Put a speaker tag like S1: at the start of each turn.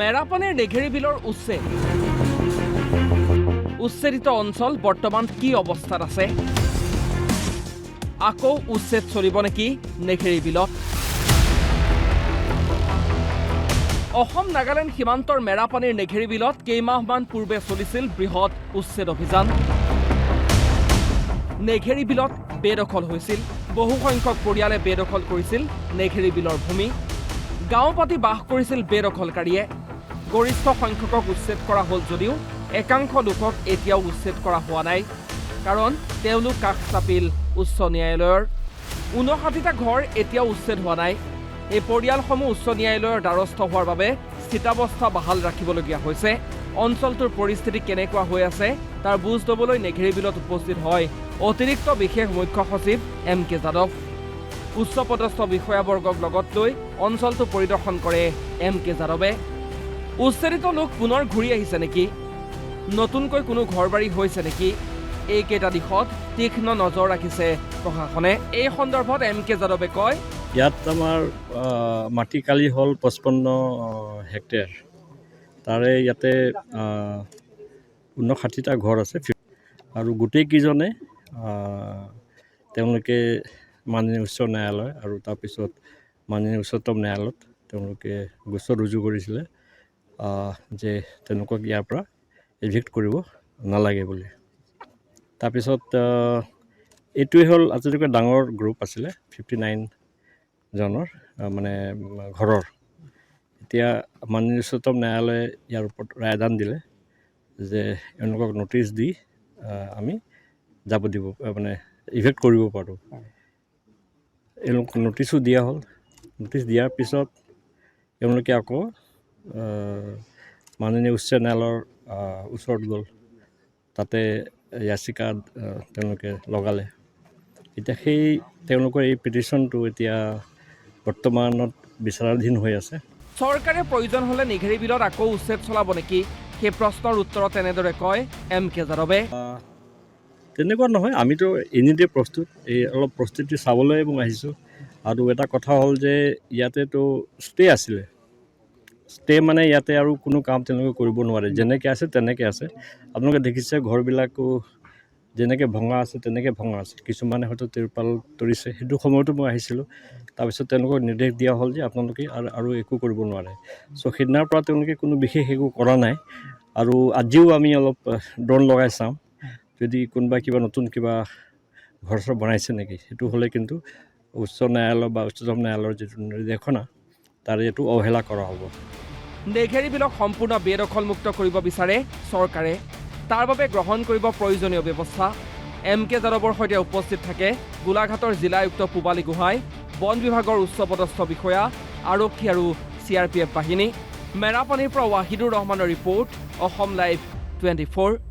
S1: মেৰাপানীৰ নেঘেৰি বিলৰ উচ্ছেদিত অঞ্চল বৰ্তমান কি অৱস্থাত আছে? আকৌ উচ্ছেদ চলিব নেকি নেঘেৰি বিলত? অসম নাগালেণ্ড সীমান্তৰ মেৰাপানীৰ নেঘেৰি বিলত কেইমাহমান পূৰ্বে চলিছিল বৃহৎ উচ্ছেদ অভিযান। নেঘেৰি বিলত বেদখল হৈছিল, বহুসংখ্যক পৰিয়ালে বেদখল কৰিছিল নেঘেৰি বিলৰ ভূমি। গাঁও পাতি বাস কৰিছিল বেদখলকাৰীয়ে। গৰিষ্ঠ সংখ্যকক উচ্ছেদ কৰা হ'ল যদিও একাংশ লোকক এতিয়াও উচ্ছেদ কৰা হোৱা নাই, কাৰণ তেওঁলোক কাষ চাপিল উচ্চ ন্যায়ালয়ৰ। 59টা ঘৰ এতিয়াও উচ্ছেদ হোৱা নাই। এই পৰিয়ালসমূহ উচ্চ ন্যায়ালয়ৰ দ্বাৰস্থ হোৱাৰ বাবে স্থিতাৱস্থা বাহাল ৰাখিবলগীয়া হৈছে। অঞ্চলটোৰ পৰিস্থিতি কেনেকুৱা হৈ আছে তাৰ বুজ ল'বলৈ নেঘেৰি বিলত উপস্থিত হয় অতিৰিক্ত বিশেষ মুখ্য সচিব MK যাদৱ। উচ্চপদস্থ বিষয়াবৰ্গক লগত লৈ অঞ্চলটো পৰিদৰ্শন কৰে MK যাদৱে। উচ্ছেদিত লোক পুনৰ ঘূৰি আহিছে নেকি? নতুনকৈ কোনো ঘৰবাৰী হৈছে নেকি? এইকেইটা দিশত তীক্ষ্ণ নজৰ ৰাখিছে প্ৰশাসনে। এই সন্দৰ্ভত MK যাদৱে কয়,
S2: ইয়াত আমাৰ মাটি কালি হ'ল 55 হেক্টৰ। তাৰে ইয়াতে 59টা ঘৰ আছে আৰু গোটেইকেইজনে তেওঁলোকে মাননীয় উচ্চ ন্যায়ালয় আৰু তাৰপিছত মাননীয় উচ্চতম ন্যায়ালয়ত তেওঁলোকে গোচৰ ৰুজু কৰিছিলে যে তেওঁলোকক ইয়াৰ পৰা ইভিক্ট কৰিব নালাগে বুলি। তাৰপিছত এইটোৱে হ'ল আটাইতকৈ ডাঙৰ গ্ৰুপ আছিলে 59 জনৰ মানে ঘৰৰ। এতিয়া মাননীয় উচ্চতম ন্যায়ালয়ে ইয়াৰ ওপৰত ৰায়দান দিলে যে এওঁলোকক নটিচ দি আমি যাব দিব মানে ইভেক্ট কৰিব পাৰোঁ। এওঁলোক নটিচো দিয়া হ'ল। নটিচ দিয়াৰ পিছত এওঁলোকে আকৌ মাননীয় উচ্চ ন্যায়ালয়ৰ ওচৰত গ'ল, তাতে ইয়াচিকা তেওঁলোকে লগালে। এতিয়া সেই তেওঁলোকৰ এই পিটিশ্যনটো এতিয়া বৰ্তমানত বিচাৰাধীন হৈ আছে।
S1: চৰকাৰে প্ৰয়োজন হ'লে নেঘেৰি বিলত আকৌ উচ্ছেদ চলাব নেকি? সেই প্ৰশ্নৰ উত্তৰত এনেদৰে কয় MK যাদৱে।
S2: তেনেকুৱা নহয়, আমিতো এনিতে প্ৰস্তুত, এই অলপ প্ৰস্তুতি চাবলৈ মই আহিছোঁ। আৰু এটা কথা হ'ল যে ইয়াতেতো ষ্টে আছিলে, ষ্টে মানে ইয়াতে আৰু কোনো কাম তেওঁলোকে কৰিব নোৱাৰে, যেনেকৈ আছে তেনেকৈ আছে। আপোনালোকে দেখিছে ঘৰবিলাকো যেনেকৈ ভঙা আছে তেনেকৈ ভঙা আছে। কিছুমানে হয়তো তিৰপাল তৰিছে, সেইটো সময়তো মই আহিছিলোঁ। তাৰপিছত তেওঁলোকক নিৰ্দেশ দিয়া হ'ল যে আপোনালোকে আৰু একো কৰিব নোৱাৰে। চ' সেইদিনাৰ পৰা তেওঁলোকে কোনো বিশেষ একো কৰা নাই। আৰু আজিও আমি অলপ ড্ৰোন লগাই চাম, যদি কোনোবা কিবা নতুন কিবা ঘৰ চৰ বনাইছে নেকি। সেইটো হ'লে কিন্তু উচ্চ ন্যায়ালয় বা উচ্চতম ন্যায়ালয়ৰ যিটো নিৰ্দেশনা তাৰে এইটো অৱহেলা কৰা হ'ব।
S1: নেঘেৰি বিলক সম্পূৰ্ণ বেদখলমুক্ত কৰিব বিচাৰে চৰকাৰে। তাৰ বাবে গ্ৰহণ কৰিব প্ৰয়োজনীয় ব্যৱস্থা। MK যাদৱৰ সৈতে উপস্থিত থাকে গোলাঘাটৰ জিলা আয়ুক্ত পূবালী গোহাঁই, বন বিভাগৰ উচ্চপদস্থ বিষয়া, আৰক্ষী আৰু CRPF বাহিনী। মেৰাপানীৰ পৰা ৱাহিদুৰ ৰহমানৰ ৰিপৰ্ট, অসম লাইভ 24।